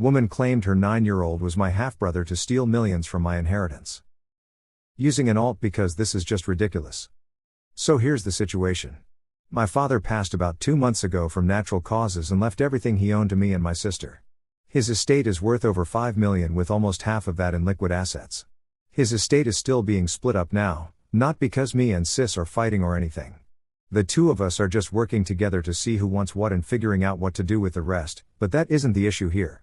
Woman claimed her 9-year-old was my half-brother to steal millions from my inheritance. Using an alt because this is just ridiculous. So here's the situation. My father passed about 2 months ago from natural causes and left everything he owned to me and my sister. His estate is worth over $5 million, with almost half of that in liquid assets. His estate is still being split up now, not because me and sis are fighting or anything. The two of us are just working together to see who wants what and figuring out what to do with the rest, but that isn't the issue here.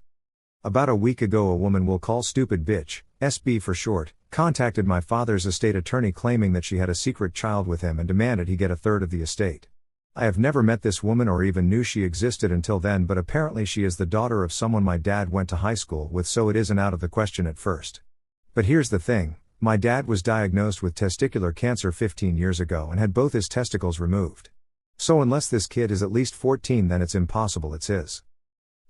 About a week ago, a woman we'll call Stupid Bitch, SB for short, contacted my father's estate attorney claiming that she had a secret child with him and demanded he get a third of the estate. I have never met this woman or even knew she existed until then, but apparently she is the daughter of someone my dad went to high school with, so it isn't out of the question at first. But here's the thing. My dad was diagnosed with testicular cancer 15 years ago and had both his testicles removed. So unless this kid is at least 14, then it's impossible it's his.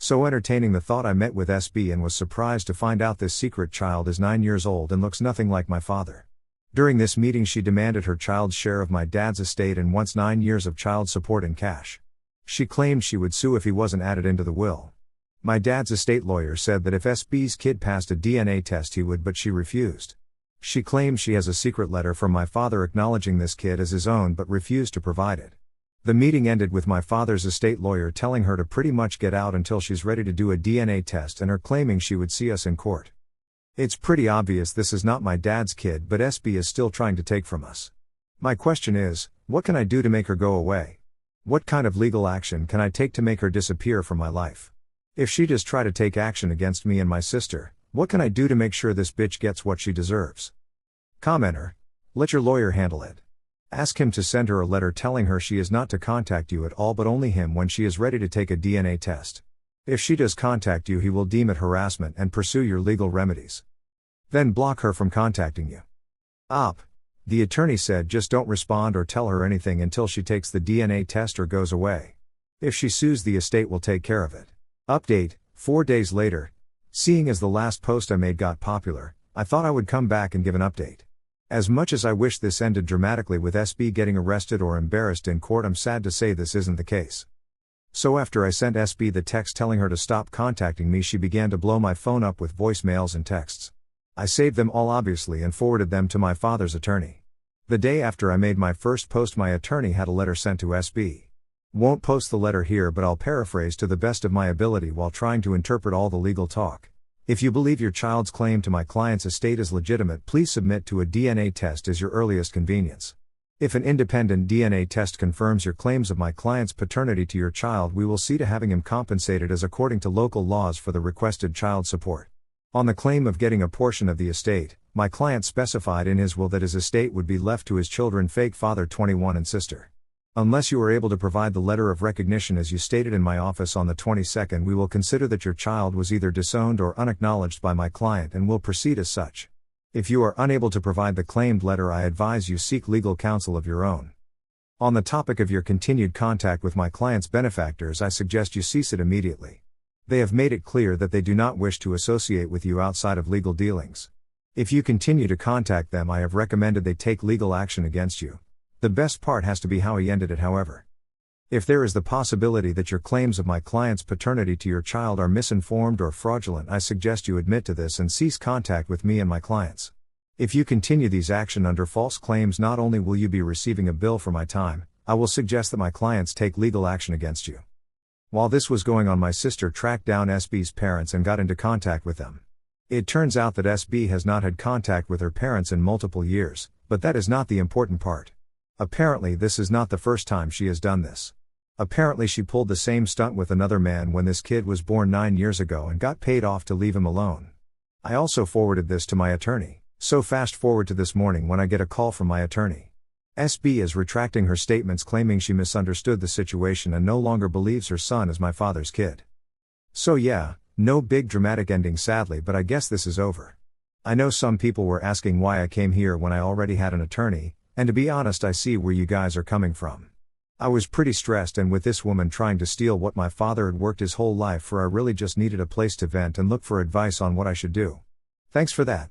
So entertaining the thought, I met with SB and was surprised to find out this secret child is 9 years old and looks nothing like my father. During this meeting, she demanded her child's share of my dad's estate and wants 9 years of child support in cash. She claimed she would sue if he wasn't added into the will. My dad's estate lawyer said that if SB's kid passed a DNA test he would, but she refused. She claims she has a secret letter from my father acknowledging this kid as his own but refused to provide it. The meeting ended with my father's estate lawyer telling her to pretty much get out until she's ready to do a DNA test and her claiming she would see us in court. It's pretty obvious this is not my dad's kid, but SB is still trying to take from us. My question is, what can I do to make her go away? What kind of legal action can I take to make her disappear from my life? If she does try to take action against me and my sister, what can I do to make sure this bitch gets what she deserves? Commenter. Let your lawyer handle it. Ask him to send her a letter telling her she is not to contact you at all, but only him when she is ready to take a DNA test. If she does contact you, he will deem it harassment and pursue your legal remedies. Then block her from contacting you. The attorney said just don't respond or tell her anything until she takes the DNA test or goes away. If she sues, the estate will take care of it. Update, 4 days later. Seeing as the last post I made got popular, I thought I would come back and give an update. As much as I wish this ended dramatically with SB getting arrested or embarrassed in court, I'm sad to say this isn't the case. So after I sent SB the text telling her to stop contacting me, she began to blow my phone up with voicemails and texts. I saved them all obviously and forwarded them to my father's attorney. The day after I made my first post, my attorney had a letter sent to SB. Won't post the letter here, but I'll paraphrase to the best of my ability while trying to interpret all the legal talk. If you believe your child's claim to my client's estate is legitimate, please submit to a DNA test as your earliest convenience. If an independent DNA test confirms your claims of my client's paternity to your child, we will see to having him compensated as according to local laws for the requested child support. On the claim of getting a portion of the estate, my client specified in his will that his estate would be left to his children, fake father 21 and sister. Unless you are able to provide the letter of recognition as you stated in my office on the 22nd, we will consider that your child was either disowned or unacknowledged by my client and will proceed as such. If you are unable to provide the claimed letter, I advise you seek legal counsel of your own. On the topic of your continued contact with my client's benefactors, I suggest you cease it immediately. They have made it clear that they do not wish to associate with you outside of legal dealings. If you continue to contact them, I have recommended they take legal action against you. The best part has to be how he ended it, however. If there is the possibility that your claims of my client's paternity to your child are misinformed or fraudulent, I suggest you admit to this and cease contact with me and my clients. If you continue these actions under false claims, not only will you be receiving a bill for my time, I will suggest that my clients take legal action against you. While this was going on, my sister tracked down SB's parents and got into contact with them. It turns out that SB has not had contact with her parents in multiple years, but that is not the important part. Apparently this is not the first time she has done this. Apparently she pulled the same stunt with another man when this kid was born 9 years ago and got paid off to leave him alone. I also forwarded this to my attorney, so fast forward to this morning when I get a call from my attorney. SB is retracting her statements, claiming she misunderstood the situation and no longer believes her son is my father's kid. So yeah, no big dramatic ending sadly, but I guess this is over. I know some people were asking why I came here when I already had an attorney, and to be honest, I see where you guys are coming from. I was pretty stressed, and with this woman trying to steal what my father had worked his whole life for, I really just needed a place to vent and look for advice on what I should do. Thanks for that.